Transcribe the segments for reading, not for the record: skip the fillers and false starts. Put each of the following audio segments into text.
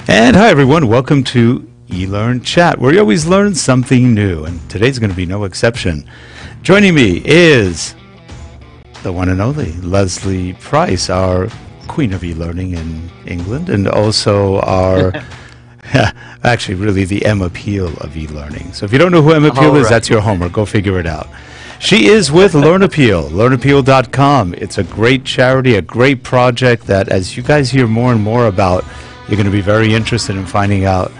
And hi everyone, welcome to eLearnChat, where you always learn something new, and today's going to be no exception. Joining me is the one and only Lesley Price, our Queen of e-learning in England, and also our, actually really the Emma Peel of e-learning. So if you don't know who Emma Peel is, that's your homework. Go figure it out. She is with LearnAppeal, learnappeal.com. It's a great charity, a great project that, as you guys hear more and more about, you're going to be very interested in finding out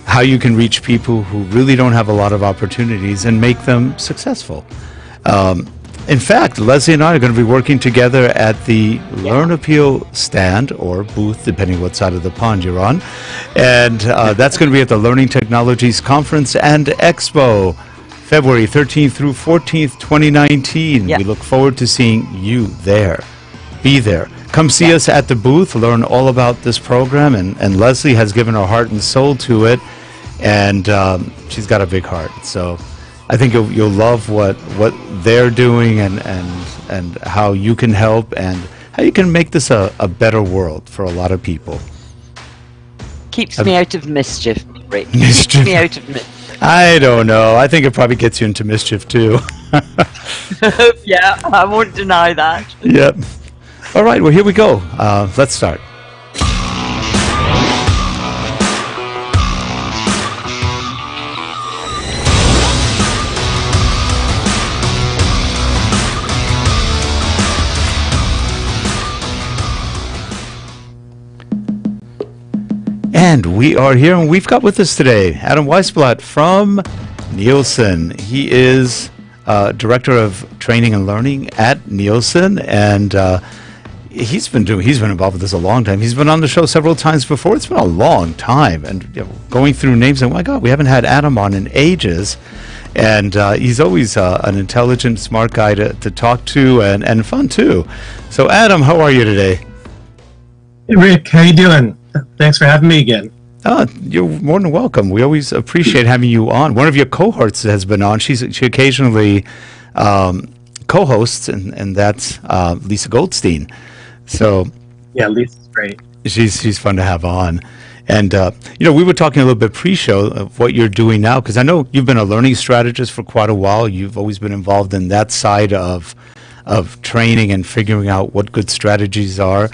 how you can reach people who really don't have a lot of opportunities and make them successful. In fact, Lesley and I are going to be working together at the LearnAppeal stand or booth, depending what side of the pond you're on. And that's going to be at the Learning Technologies Conference and Expo, February 13th through 14th, 2019. We look forward to seeing you there. Be there. Come see us at the booth, learn all about this program, and Lesley has given her heart and soul to it, and she's got a big heart. So I think you'll love what they're doing and how you can help and how you can make this a better world for a lot of people. Keeps me out of mischief, Rick. Mischief. Keeps me out of mischief. I don't know. I think it probably gets you into mischief too. Yeah, I won't deny that. Yep. All right, well, here we go. Let's start. And we are here, and we've got with us today Adam Weisblatt from Nielsen. He is Director of Training and Learning at Nielsen, and he's been involved with this a long time. He's been on the show several times before. It's been a long time, and going through names, and my God, we haven't had Adam on in ages. And he's always an intelligent, smart guy to talk to, and fun too. So, Adam, how are you today? Hey, Rick, how you doing? Thanks for having me again. You're more than welcome. We always appreciate having you on. One of your cohorts has been on. She occasionally co-hosts, and that's Lisa Goldstein. So yeah, Lisa's great. She's fun to have on. And we were talking a little bit pre-show of what you're doing now, because I know you've been a learning strategist for quite a while. You've always been involved in that side of training and figuring out what good strategies are.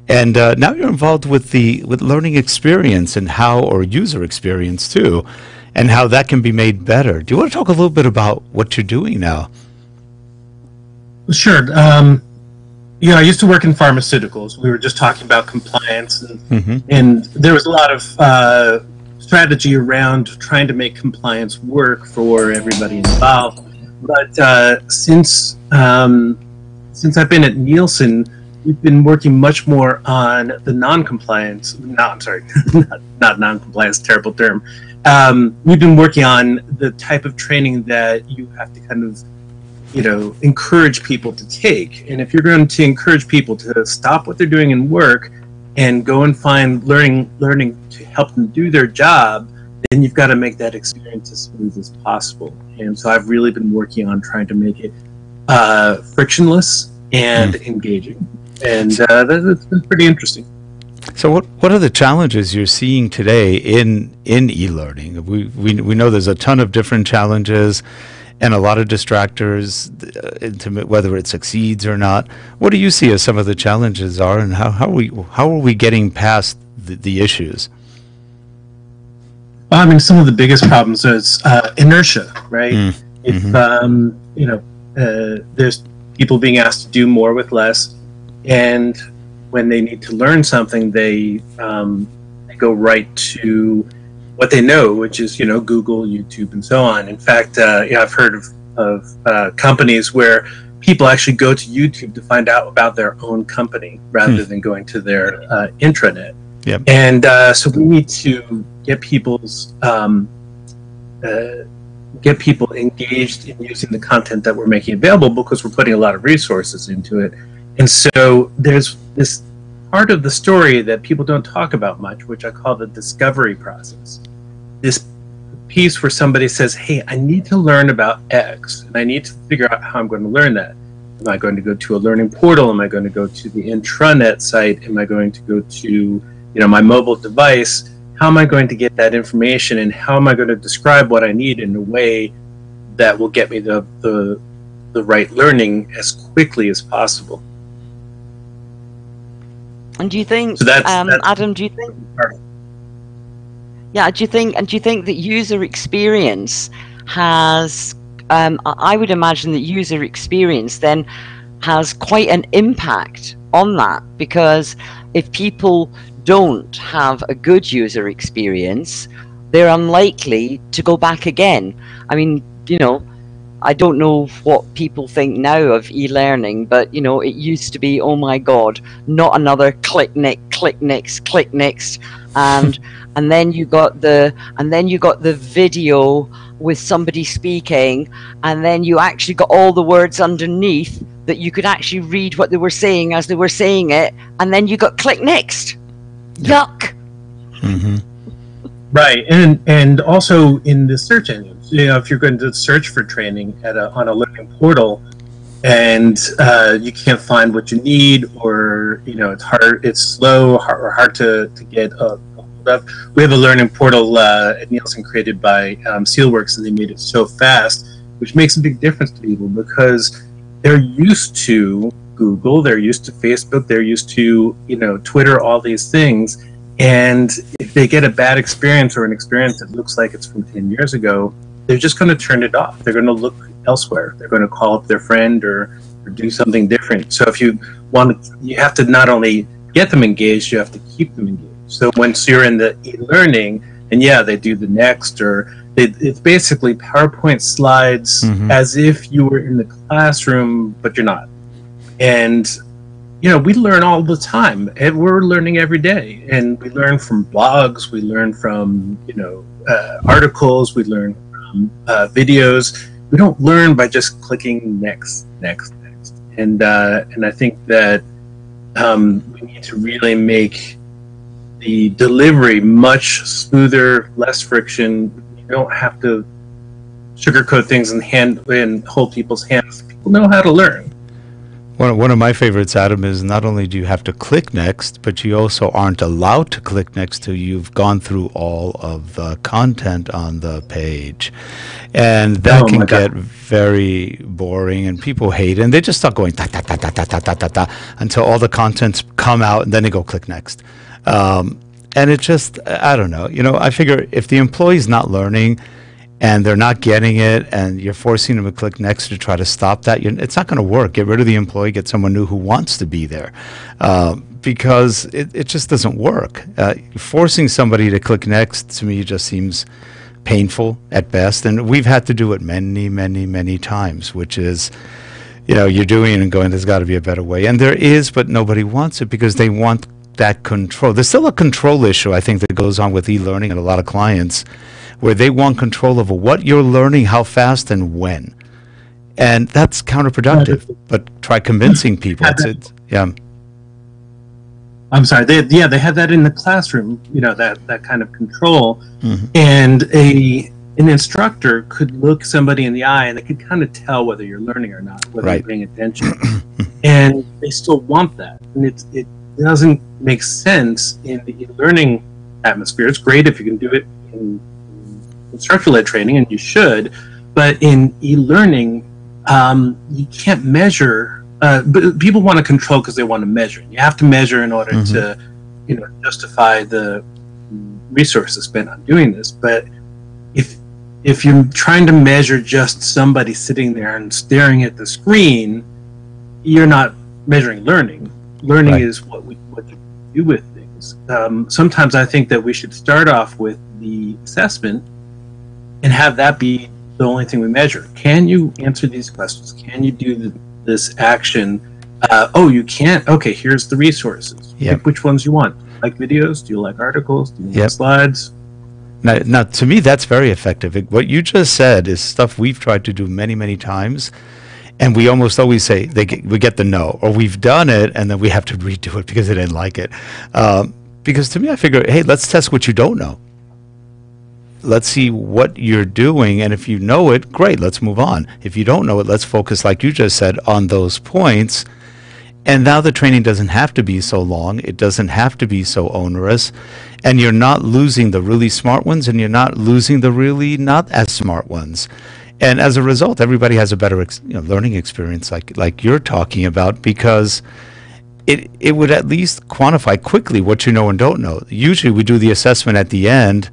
And now you're involved with learning experience and or user experience too, and how that can be made better. Do you want to talk a little bit about what you're doing now? Sure. I used to work in pharmaceuticals. We were just talking about compliance, and there was a lot of strategy around trying to make compliance work for everybody involved. But since I've been at Nielsen, we've been working much more on the non-compliance. Not non-compliance, terrible term. We've been working on the type of training that you have to kind of, encourage people to take. And if you're going to encourage people to stop what they're doing in work and go and find learning to help them do their job, then you've got to make that experience as smooth as possible. And so I've really been working on trying to make it frictionless and engaging. And that's been pretty interesting. So what are the challenges you're seeing today in e-learning? We know there's a ton of different challenges and a lot of distractors, whether it succeeds or not. What do you see as some of the challenges are, and how are we getting past the issues? I mean, some of the biggest problems is inertia, right? If there's people being asked to do more with less, and when they need to learn something, they go right to what they know, which is Google, YouTube, and so on. In fact, I've heard of companies where people actually go to YouTube to find out about their own company rather than going to their intranet. Yep. And so we need to get people engaged in using the content that we're making available, because we're putting a lot of resources into it. And so there's this part of the story that people don't talk about much, which I call the discovery process. This piece where somebody says, hey, I need to learn about X, and I need to figure out how I'm going to learn that. Am I going to go to a learning portal? Am I going to go to the intranet site? Am I going to go to my mobile device? how am I going to get that information, and how am I going to describe what I need in a way that will get me the right learning as quickly as possible. And do you think, so that's Adam, do you think, yeah, do you think that user experience has, I would imagine that user experience then has quite an impact on that, because if people don't have a good user experience, they're unlikely to go back again. I mean, you know, I don't know what people think now of e-learning, but you know, it used to be, oh my God, not another click next, and and then you got the video with somebody speaking, and then you actually got all the words underneath that you could actually read what they were saying as they were saying it, and then you got click next. Yuck. Mm-hmm. Right, and also in the search engines, you know, if you're going to search for training on a learning portal, and you can't find what you need, or you know, it's slow or hard to get a hold of. We have a learning portal at Nielsen created by Steelworks, and they made it so fast, which makes a big difference to people because they're used to Google, they're used to Facebook, they're used to, you know, Twitter, all these things. And if they get a bad experience or an experience that looks like it's from 10 years ago, they're just going to turn it off. They're going to look elsewhere. They're going to call up their friend or do something different. So if you have to not only get them engaged, you have to keep them engaged. So once you're in the e-learning, and yeah, they do the next, or it's basically PowerPoint slides as if you were in the classroom, but you're not. And you know, we learn all the time. We're learning every day, and we learn from blogs. We learn from, you know, articles. We learn from videos. We don't learn by just clicking next. And I think that we need to really make the delivery much smoother, less friction. You don't have to sugarcoat things and hold people's hands. People know how to learn. One of my favorites, Adam, is not only do you have to click next, but you also aren't allowed to click next till you've gone through all of the content on the page. And that can get very boring, and people hate it. And they just start going ta ta ta ta ta ta ta ta ta until all the contents come out, and then they go click next. And it just, I don't know. You know, I figure if the employee's not learning and they're not getting it, and you're forcing them to click next to try to stop that, it's not going to work. Get rid of the employee, get someone new who wants to be there, because it just doesn't work. Forcing somebody to click next, to me, just seems painful at best, and we've had to do it many times, which is, you know, you're doing it and going, there's got to be a better way. And there is, but nobody wants it because they want that control. There's still a control issue, I think, that goes on with e-learning and a lot of clients, where they want control over what you're learning, how fast, and when. And that's counterproductive. But try convincing people. Yeah. I'm sorry. They have that in the classroom, you know, that kind of control. And an instructor could look somebody in the eye, and they could kind of tell whether you're learning or not, whether you're paying attention. And they still want that. And it doesn't make sense in the learning atmosphere. It's great if you can do it in instructor-led training, and you should, but in e-learning, you can't measure. But people want to control because they want to measure. You have to measure in order to, you know, justify the resources spent on doing this. But if you're trying to measure just somebody sitting there and staring at the screen, you're not measuring learning. Learning is what you do with things. Sometimes I think that we should start off with the assessment and have that be the only thing we measure. Can you answer these questions? Can you do this action? Oh, you can't? Okay, here's the resources. Pick which ones you want. Like videos? Do you like articles? Do you like slides? Now, to me, that's very effective. What you just said is stuff we've tried to do many times, and we almost always say we get the no, or we've done it, and then we have to redo it because they didn't like it. Because to me, I figure, hey, let's test what you don't know. Let's see what you're doing, and if you know it, great, let's move on. If you don't know it, let's focus, like you just said, on those points And now the training doesn't have to be so long. It doesn't have to be so onerous. And you're not losing the really smart ones, and you're not losing the really not as smart ones. And as a result, everybody has a better learning experience like you're talking about, because it would at least quantify quickly what you know and don't know. Usually we do the assessment at the end,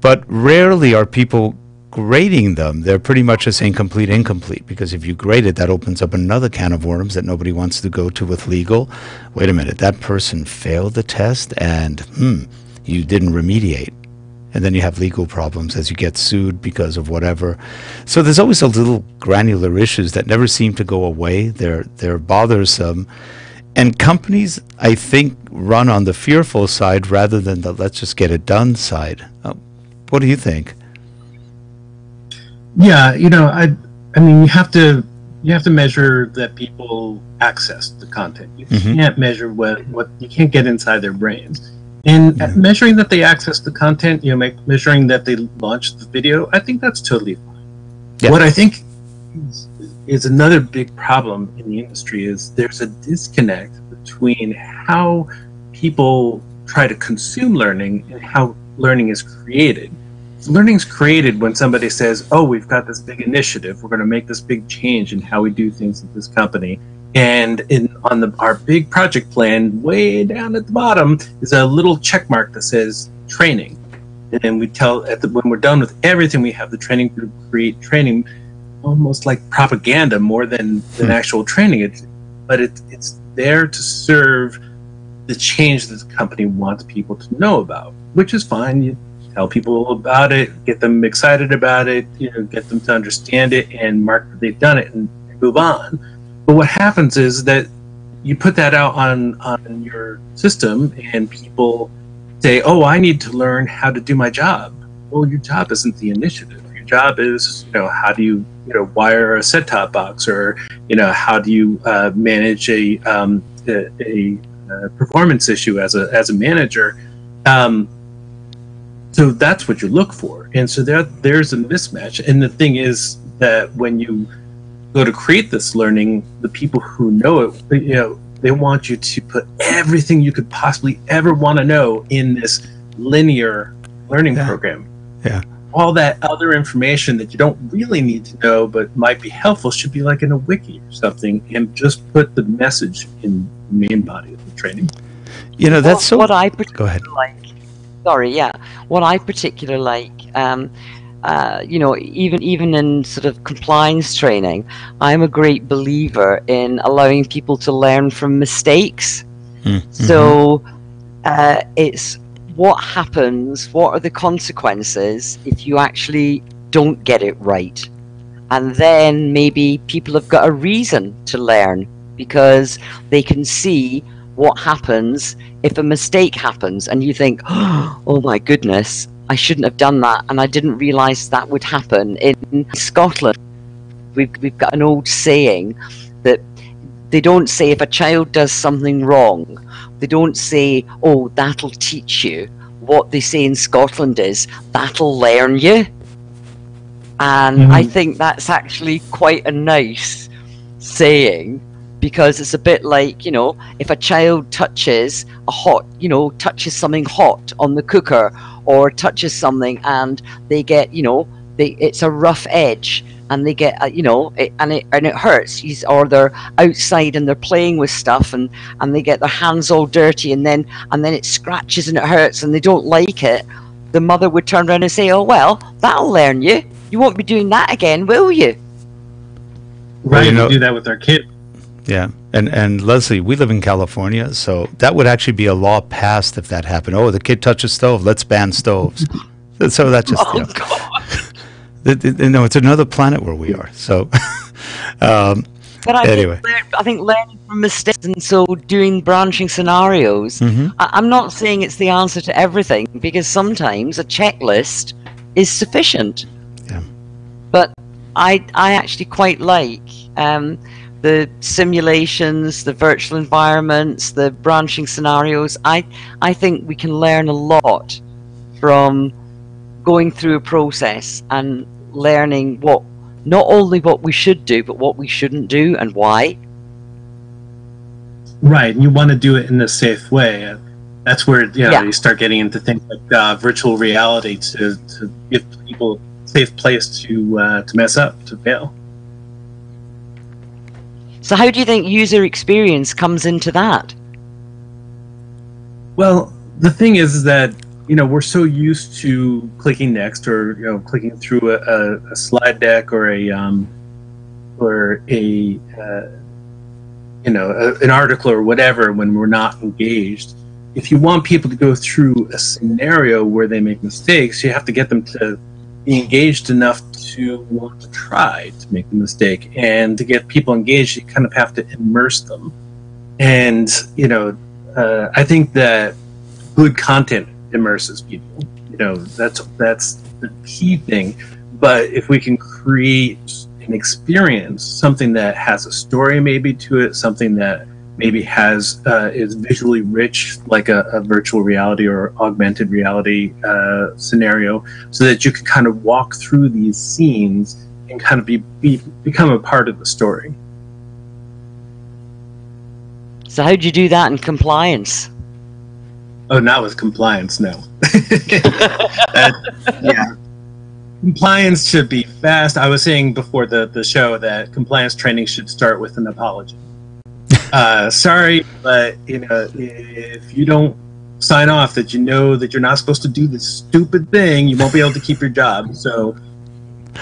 but rarely are people grading them. They're pretty much just saying complete, incomplete, because if you grade it, that opens up another can of worms that nobody wants to go to with legal. Wait a minute, that person failed the test and you didn't remediate. And then you have legal problems as you get sued because of whatever. So there's always a little granular issues that never seem to go away. They're bothersome. And companies, I think, run on the fearful side rather than the let's just get it done side. What do you think? Yeah, I mean, you have to measure that people access the content. You can't measure what you can't get inside their brains. And measuring that they access the content, measuring that they launch the video, I think that's totally fine. Yeah. What I think is another big problem in the industry is there's a disconnect between how people try to consume learning and how learning is created. Learning is created when somebody says, oh, we've got this big initiative, we're going to make this big change in how we do things at this company. And our big project plan, way down at the bottom, is a little check mark that says training. And then we when we're done with everything, we have the training group create training, almost like propaganda more than actual training. But it's there to serve the change that the company wants people to know about, which is fine. You tell people about it, get them excited about it, get them to understand it, and mark that they've done it, and move on. But what happens is that you put that out on your system, and people say, "Oh, I need to learn how to do my job." Well, your job isn't the initiative. Your job is, how do you, wire a set-top box, or how do you manage a performance issue as a manager. So that's what you look for, and so there's a mismatch. And the thing is that when you go to create this learning, the people who know it, they want you to put everything you could possibly ever want to know in this linear learning program. Yeah. All that other information that you don't really need to know but might be helpful should be like in a wiki or something, and just put the message in the main body of the training. That's what I go ahead. Like. Sorry, yeah. What I particularly like, even in sort of compliance training, I'm a great believer in allowing people to learn from mistakes. Mm-hmm. So it's what happens, what are the consequences if you actually don't get it right? And then maybe people have got a reason to learn, because they can see what happens if a mistake happens, and you think, oh my goodness, I shouldn't have done that, and I didn't realize that would happen. In Scotland, we've got an old saying that they don't say if a child does something wrong, they don't say, oh, that'll teach you. What they say in Scotland is, that'll learn you. And I think that's actually quite a nice saying, because it's a bit like, if a child touches touches something hot on the cooker, or touches something and they get, it's a rough edge, and they get, it hurts, or they're outside and they're playing with stuff, and they get their hands all dirty, and then it scratches and it hurts and they don't like it. The mother would turn around and say, oh, well, that'll learn you. You won't be doing that again, will you? Right, we do that with our kids. Yeah, and Lesley, we live in California, so that would actually be a law passed if that happened. Oh, the kid touched a stove, let's ban stoves. So that just, God. It's another planet where we are. So, but anyway, I think learning from mistakes, and so doing branching scenarios. I'm not saying it's the answer to everything, because sometimes a checklist is sufficient. Yeah. But I actually quite like the simulations, the virtual environments, the branching scenarios. I think we can learn a lot from going through a process and learning not only what we should do, but what we shouldn't do and why. Right, and you want to do it in a safe way. That's where you start getting into things like virtual reality to give people a safe place to mess up, to fail. So how do you think user experience comes into that? Well, the thing is that we're so used to clicking next, or clicking through a slide deck, or an article or whatever, when we're not engaged. If you want people to go through a scenario where they make mistakes, you have to get them to be engaged enough to want to try to make the mistake. And to get people engaged, you kind of have to immerse them. And, I think that good content immerses people. That's the key thing. But if we can create an experience, something that has a story maybe to it, something that maybe is visually rich, like a virtual reality or augmented reality scenario, so that you can kind of walk through these scenes and kind of become a part of the story. So how do you do that in compliance? Oh, not with compliance, no. Yeah. Compliance should be fast. I was saying before the show that compliance training should start with an apology. Sorry, but if you don't sign off that that you're not supposed to do this stupid thing, you won't be able to keep your job. So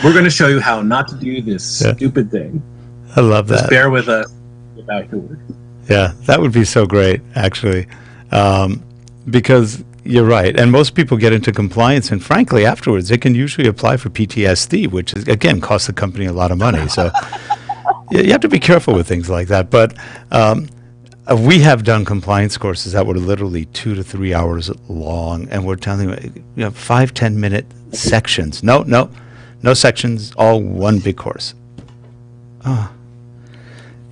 we're going to show you how not to do this stupid thing. I love that. Just bear with us about your work. Yeah, that would be so great, actually, because you're right. And most people get into compliance, and frankly, afterwards, they can usually apply for PTSD, which is, again, costs the company a lot of money. So you have to be careful with things like that. But we have done compliance courses that were literally 2 to 3 hours long, and we're telling them 5-10 minute sections. No sections, all one big course.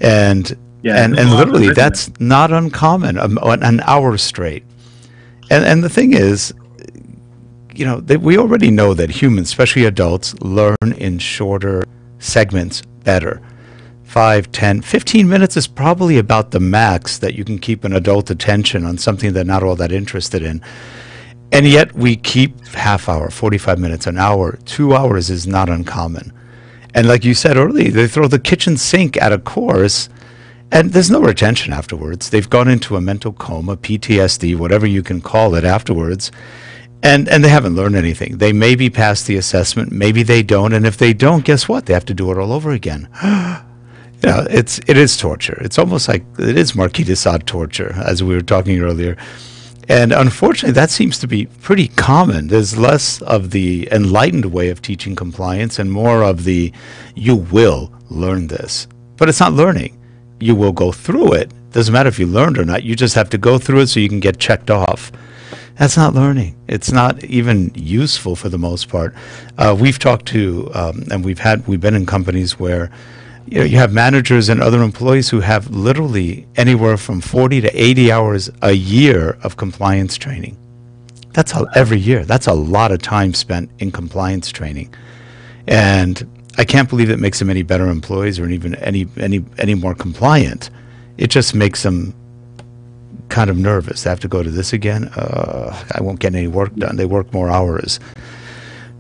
And literally, that's not uncommon. An hour straight. And the thing is, we already know that humans, especially adults, learn in shorter segments better. 5, 10, 15 minutes is probably about the max that you can keep an adult attention on something they're not all that interested in. And yet we keep half hour, 45 minutes, an hour, 2 hours is not uncommon. And like you said earlier, they throw the kitchen sink at a course, and there's no retention afterwards. They've gone into a mental coma, PTSD, whatever you can call it afterwards, and they haven't learned anything. They maybe pass the assessment, maybe they don't, and if they don't, guess what? They have to do it all over again. It is torture. It's almost like it is Marquis de Sade torture, as we were talking earlier. And unfortunately, that seems to be pretty common. There's less of the enlightened way of teaching compliance and more of the you will learn this. But it's not learning. You will go through it. Doesn't matter if you learned or not. You just have to go through it so you can get checked off. That's not learning. It's not even useful for the most part. We've talked to, and we've been in companies where you have managers and other employees who have literally anywhere from 40 to 80 hours a year of compliance training. That's every year. That's a lot of time spent in compliance training. And I can't believe it makes them any better employees or even any more compliant. It just makes them kind of nervous. They have to go to this again. I won't get any work done. They work more hours.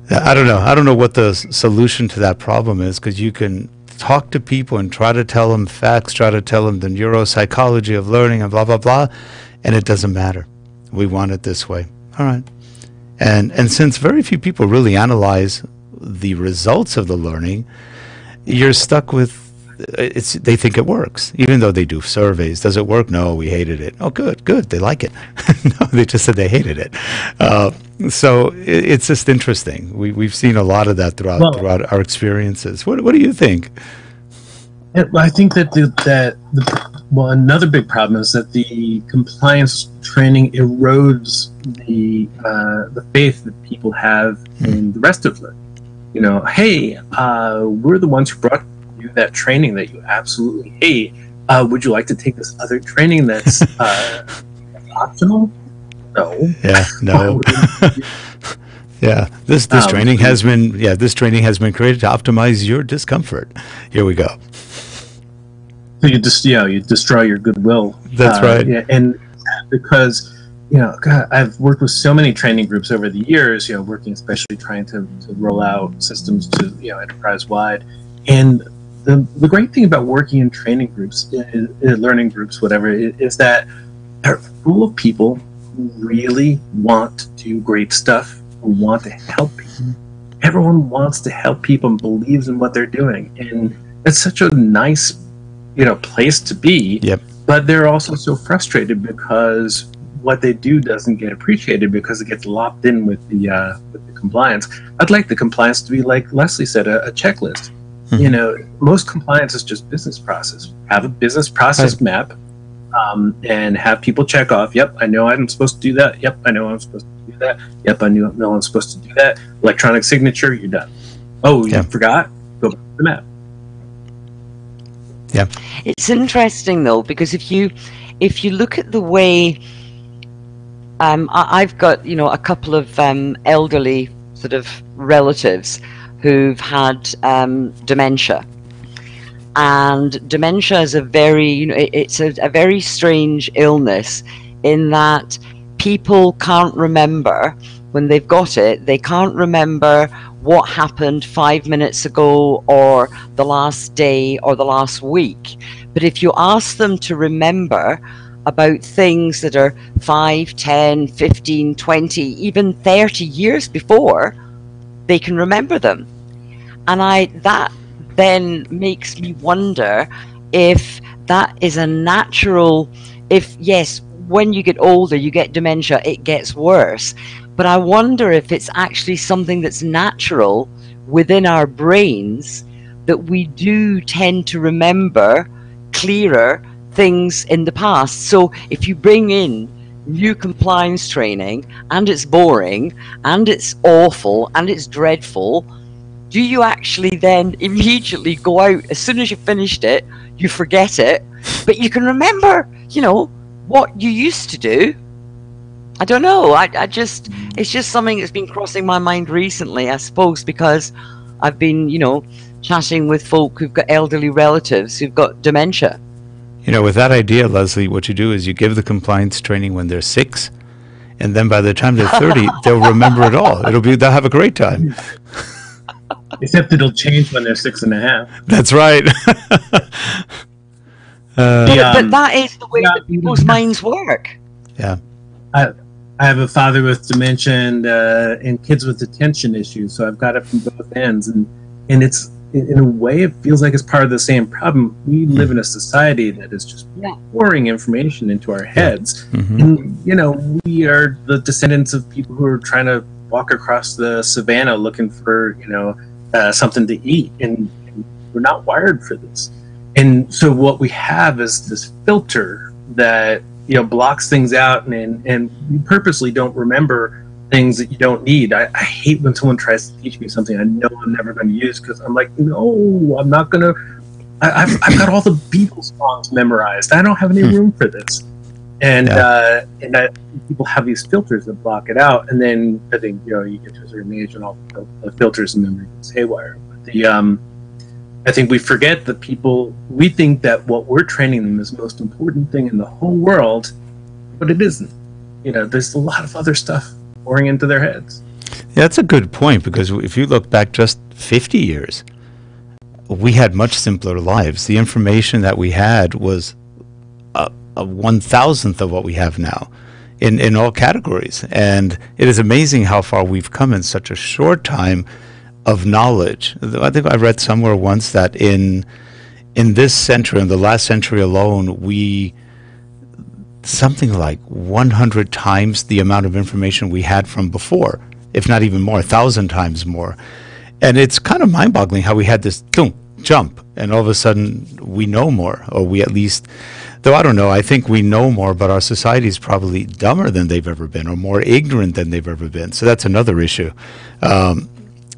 I don't know. I don't know what the solution to that problem is, because you can talk to people and try to tell them facts, try to tell them the neuropsychology of learning and blah, blah, blah, and it doesn't matter. We want it this way. All right. And since very few people really analyze the results of the learning, you're stuck with they think it works, even though they do surveys. Does it work? No, we hated it. Oh, good, they like it. No, they just said they hated it. So it's just interesting. We've seen a lot of that throughout our experiences. What do you think? I think that another big problem is that the compliance training erodes the faith that people have in the rest of learning. Hey, we're the ones who brought you that training that you absolutely hate. Would you like to take this other training that's optional? No. Yeah, no. Yeah, this training has been created to optimize your discomfort. Here we go. So you just, you destroy your goodwill. That's right. Yeah, and because, God, I've worked with so many training groups over the years, working especially trying to roll out systems to, enterprise-wide. And the great thing about working in training groups, learning groups, whatever, is that they're full of people who really want to do great stuff, who want to help people. Everyone wants to help people and believes in what they're doing. And it's such a nice, place to be. Yep. But they're also so frustrated because what they do doesn't get appreciated because it gets locked in with the compliance. I'd like the compliance to be, like Lesley said, a checklist. Most compliance is just business process. Have a business process map, and have people check off. Yep, I know I'm supposed to do that. Yep, I know I'm supposed to do that. Yep, I know I'm supposed to do that. Electronic signature, you're done. Oh, you forgot? Go back to the map. Yeah, it's interesting though, because if you look at the way, I've got a couple of elderly sort of relatives who've had dementia, and dementia is a very it's a very strange illness in that people can't remember when they've got it. They can't remember what happened 5 minutes ago or the last day or the last week. But if you ask them to remember about things that are 5, 10, 15, 20, even 30 years before, they can remember them. And that then makes me wonder if that is a natural, yes, when you get older, you get dementia, it gets worse. But I wonder if it's actually something that's natural within our brains, that we do tend to remember clearer things in the past. So if you bring in new compliance training and it's boring and it's awful and it's dreadful, do you actually then immediately go out, as soon as you finished it, you forget it, but you can remember, what you used to do? I don't know. It's just something that's been crossing my mind recently, I suppose, because I've been, chatting with folk who've got elderly relatives who've got dementia. With that idea, Lesley, what you do is you give the compliance training when they're 6, and then by the time they're 30, they'll remember it all. They'll have a great time. Except it'll change when they're 6.5. That's right. But that is the way that people's minds work. Yeah. I have a father with dementia and kids with attention issues, so I've got it from both ends, and it's, in a way, it feels like it's part of the same problem. We live in a society that is just pouring information into our heads, and we are the descendants of people who are trying to walk across the savannah looking for something to eat, and we're not wired for this. And so what we have is this filter that blocks things out, and you purposely don't remember things that you don't need. I hate when someone tries to teach me something I know I'm never going to use, because I'm like, no, I'm not going to. I've got all the Beatles songs memorized. I don't have any room for this. And people have these filters that block it out, and then I think you get to a certain age and all the filters and memory gets haywire. But I think we forget that we think that what we're training them is the most important thing in the whole world, but it isn't. There's a lot of other stuff pouring into their heads. Yeah, that's a good point, because if you look back just 50 years, we had much simpler lives. The information that we had was a 1,000th of what we have now in all categories. And it is amazing how far we've come in such a short time of knowledge. I think I read somewhere once that in this century, in the last century alone, we something like 100 times the amount of information we had from before, if not even more, 1,000 times more. And it's kind of mind-boggling how we had this jump, and all of a sudden we know more, or we at least, though I don't know, I think we know more, but our society is probably dumber than they've ever been, or more ignorant than they've ever been. So that's another issue.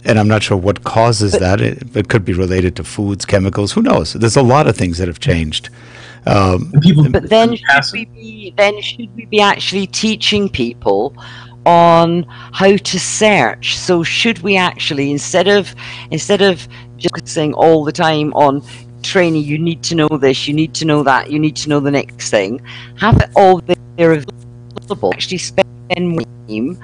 And I'm not sure what causes that. It could be related to foods, chemicals. Who knows? There's a lot of things that have changed. But then should we be actually teaching people on how to search? So should we actually, instead of just focusing all the time on training, you need to know this, you need to know that, you need to know the next thing. Have it all there available. Actually spend more time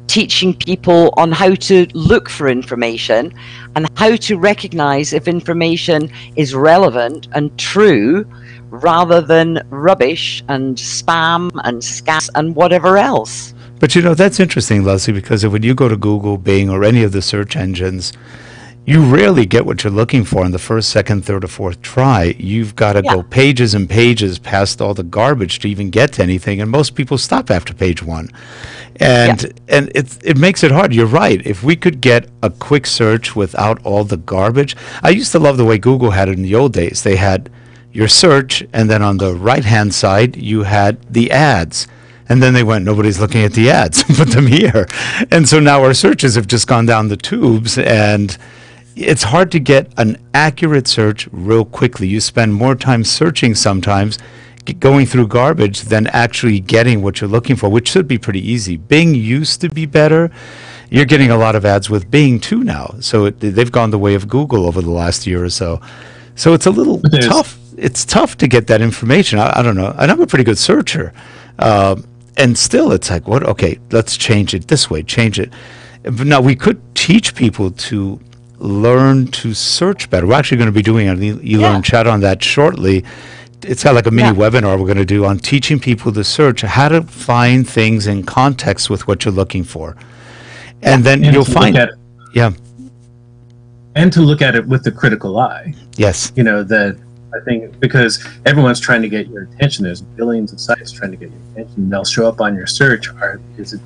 teaching people on how to look for information and how to recognize if information is relevant and true rather than rubbish and spam and scam and whatever else. But that's interesting, Lesley, because when you go to Google, Bing, or any of the search engines, you rarely get what you're looking for in the first, second, third, or fourth try. You've got to go pages and pages past all the garbage to even get to anything, and most people stop after page one. And it makes it hard. You're right. If we could get a quick search without all the garbage. I used to love the way Google had it in the old days. They had your search, and then on the right-hand side, you had the ads. And then they went, nobody's looking at the ads, put them here. And so now our searches have just gone down the tubes, and it's hard to get an accurate search real quickly. You spend more time searching sometimes, going through garbage, than actually getting what you're looking for, which should be pretty easy. Bing used to be better. You're getting a lot of ads with Bing too now. So they've gone the way of Google over the last year or so. So it's a little tough. It's tough to get that information. I don't know. And I'm a pretty good searcher. And still, it's like, what? Okay, let's change it this way, change it. But now, we could teach people to learn to search better. We're actually going to be doing an eLearnChat on that shortly. It's got like a mini webinar we're going to do on teaching people to search, how to find things in context with what you're looking for. And then you'll find it. Yeah. And to look at it with the critical eye. Yes. I think because everyone's trying to get your attention. There's billions of sites trying to get your attention. They'll show up on your search. Is it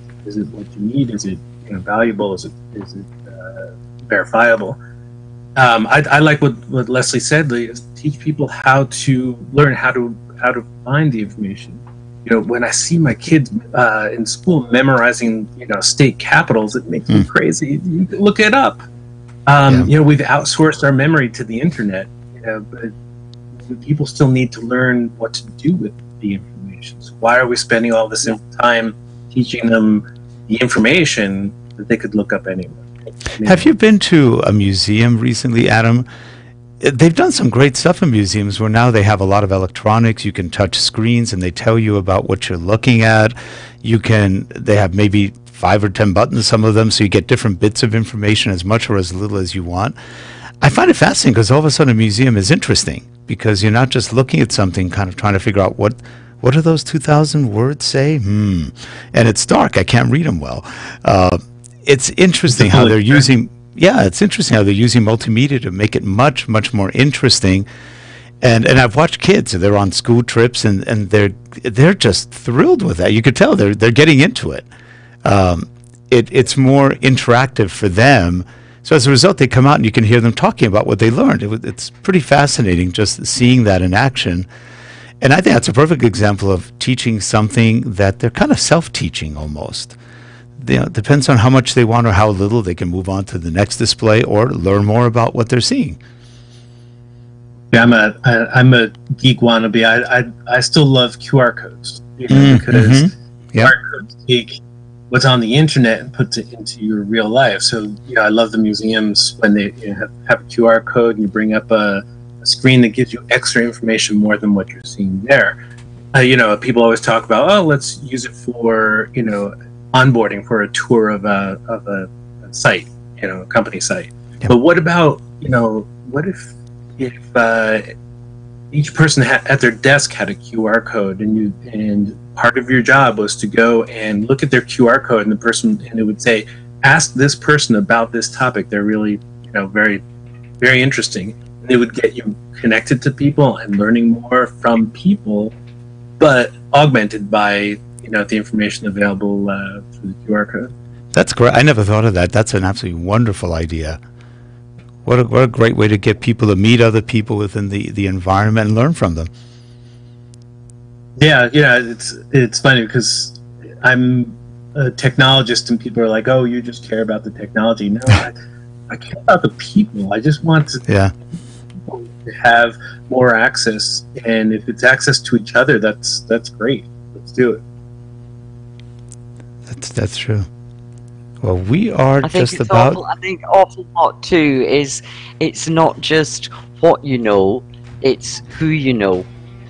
what you need? Is it valuable? Is it verifiable? I like what Lesley said. Teach people how to learn how to find the information. When I see my kids in school memorizing state capitals, it makes me crazy. You can look it up. We've outsourced our memory to the internet. But people still need to learn what to do with the information. So why are we spending all this time teaching them the information that they could look up anyway? Have you been to a museum recently, Adam? They've done some great stuff in museums where now they have a lot of electronics. You can touch screens and they tell you about what you're looking at. They have maybe 5 or 10 buttons, some of them, so you get different bits of information, as much or as little as you want. I find it fascinating because all of a sudden a museum is interesting because you're not just looking at something kind of trying to figure out what do those 2,000 words say? And it's dark. I can't read them well. It's interesting how they're using multimedia to make it much, much more interesting. And I've watched kids, they're on school trips and they're just thrilled with that. You could tell they're getting into it. It's more interactive for them. So as a result, they come out and you can hear them talking about what they learned. It's pretty fascinating just seeing that in action. And I think that's a perfect example of teaching something that they're kind of self-teaching almost. Depends on how much they want or how little, they can move on to the next display or learn more about what they're seeing. Yeah, I'm a geek wannabe. I still love QR codes because QR codes take what's on the internet and puts it into your real life. So, I love the museums when they have a QR code and you bring up a screen that gives you extra information more than what you're seeing there. People always talk about, let's use it for, onboarding for a tour of a site, a company site. Yep. But what about, what if each person at their desk had a QR code and part of your job was to go and look at their QR code and it would say, ask this person about this topic. They're really, very, very interesting. And it would get you connected to people and learning more from people, but augmented by, the information available through the QR code. That's great. I never thought of that. That's an absolutely wonderful idea. What a great way to get people to meet other people within the environment and learn from them. Yeah, it's funny because I'm a technologist and people are like, "Oh, you just care about the technology." No, I care about the people. I just want to have more access, and if it's access to each other, that's great. Let's do it. That's true. Well, we are just about... I think awful lot too is it's not just what you know, it's who you know.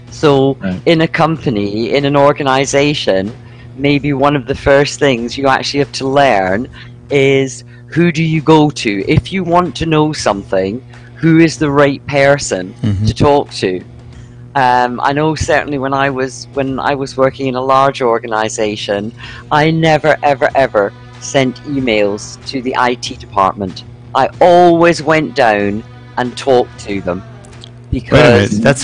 So in a company, in an organization, maybe one of the first things you actually have to learn is, who do you go to? If you want to know something, who is the right person to talk to? I know certainly when I was working in a large organization, I never ever sent emails to the IT department. I always went down and talked to them, because wait a minute, that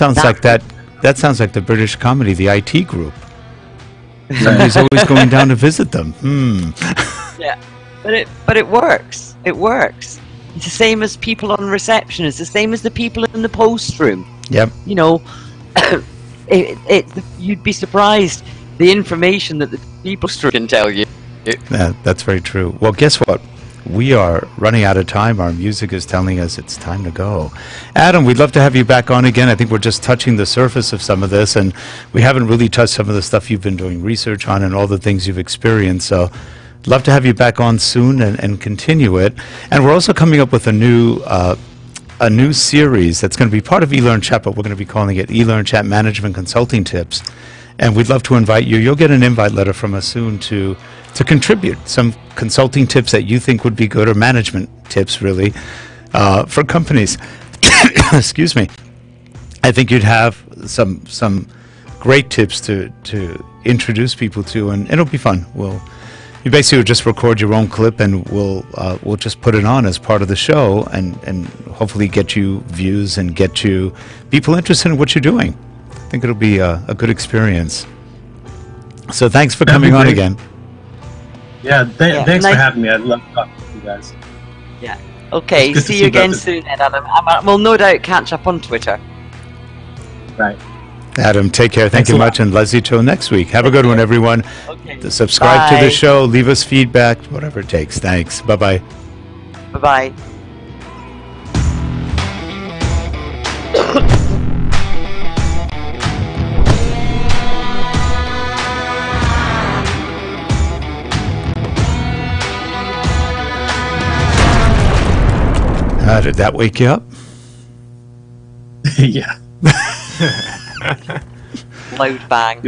sounds like the British comedy, The IT Group. Somebody's always going down to visit them. Yeah, but it works. It works. It's the same as people on reception. It's the same as the people in the post room. Yep. You know, you'd be surprised the information that the people can tell you. That's very true. Well, guess what? We are running out of time. Our music is telling us it's time to go. Adam, we'd love to have you back on again. I think we're just touching the surface of some of this, and we haven't really touched some of the stuff you've been doing research on and all the things you've experienced. So I'd love to have you back on soon and continue it. And we're also coming up with a new series that's going to be part of eLearnChat, but we're going to be calling it eLearnChat Management Consulting Tips. And we'd love to invite you. You'll get an invite letter from us soon to contribute some consulting tips that you think would be good, or management tips, really, for companies. Excuse me. I think you'd have some great tips to introduce people to, and it'll be fun. You basically just record your own clip, and we'll just put it on as part of the show, and hopefully get you views and get you people interested in what you're doing. I think it'll be a good experience. So thanks for coming on again. Yeah, thanks for having me. I'd love to talk to you guys. Yeah. Okay, see you again soon, Adam. We'll no doubt catch up on Twitter. Right. Adam, take care. Thank you much. And Lesley, till next week. Have a good one, everyone. Okay. Subscribe to the show. Leave us feedback, whatever it takes. Thanks. Bye-bye. Bye-bye. Did that wake you up? Yeah. Loud bang.